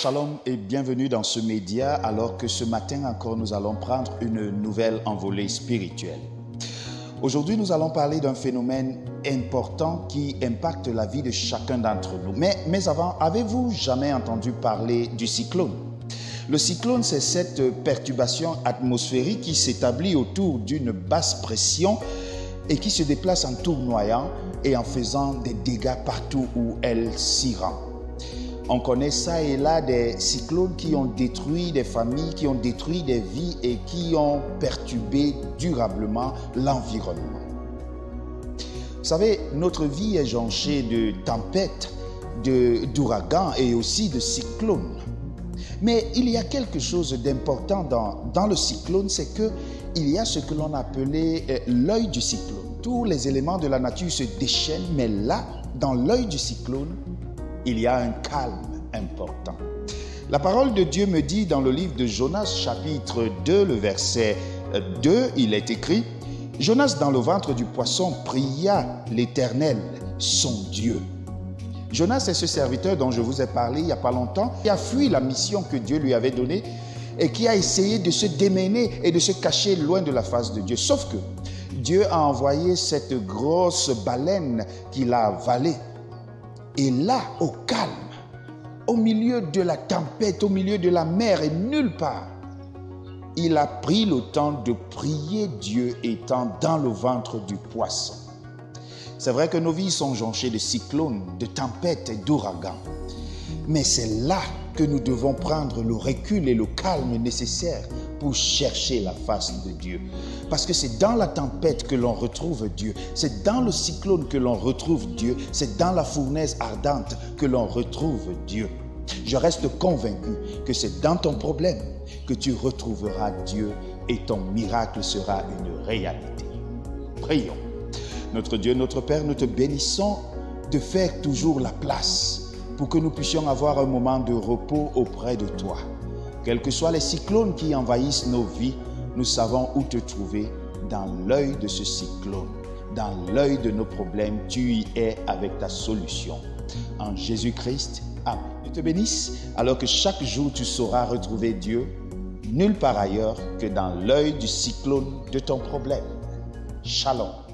Shalom et bienvenue dans ce média alors que ce matin encore nous allons prendre une nouvelle envolée spirituelle. Aujourd'hui nous allons parler d'un phénomène important qui impacte la vie de chacun d'entre nous. Mais avant, avez-vous jamais entendu parler du cyclone? Le cyclone, c'est cette perturbation atmosphérique qui s'établit autour d'une basse pression et qui se déplace en tournoyant et en faisant des dégâts partout où elle s'y rend. On connaît ça et là des cyclones qui ont détruit des familles, qui ont détruit des vies et qui ont perturbé durablement l'environnement. Vous savez, notre vie est jonchée de tempêtes, d'ouragans et aussi de cyclones. Mais il y a quelque chose d'important dans le cyclone, c'est qu'il y a ce que l'on appelait l'œil du cyclone. Tous les éléments de la nature se déchaînent, mais là, dans l'œil du cyclone, il y a un calme important. La parole de Dieu me dit dans le livre de Jonas, chapitre 2, le verset 2, il est écrit « Jonas, dans le ventre du poisson, pria l'Éternel, son Dieu. » Jonas est ce serviteur dont je vous ai parlé il n'y a pas longtemps, qui a fui la mission que Dieu lui avait donnée et qui a essayé de se démener et de se cacher loin de la face de Dieu. Sauf que Dieu a envoyé cette grosse baleine qui l'a avalée. Et là, au calme, au milieu de la tempête, au milieu de la mer et nulle part, il a pris le temps de prier Dieu étant dans le ventre du poisson. C'est vrai que nos vies sont jonchées de cyclones, de tempêtes et d'ouragans. Mais c'est là que nous devons prendre le recul et le calme nécessaires pour chercher la face de Dieu. Parce que c'est dans la tempête que l'on retrouve Dieu. C'est dans le cyclone que l'on retrouve Dieu. C'est dans la fournaise ardente que l'on retrouve Dieu. Je reste convaincu que c'est dans ton problème que tu retrouveras Dieu et ton miracle sera une réalité. Prions. Notre Dieu, notre Père, nous te bénissons de faire toujours la place pour que nous puissions avoir un moment de repos auprès de toi. Quels que soient les cyclones qui envahissent nos vies, nous savons où te trouver dans l'œil de ce cyclone, dans l'œil de nos problèmes. Tu y es avec ta solution. En Jésus-Christ, amen. Je te bénisse alors que chaque jour tu sauras retrouver Dieu nulle part ailleurs que dans l'œil du cyclone de ton problème. Shalom.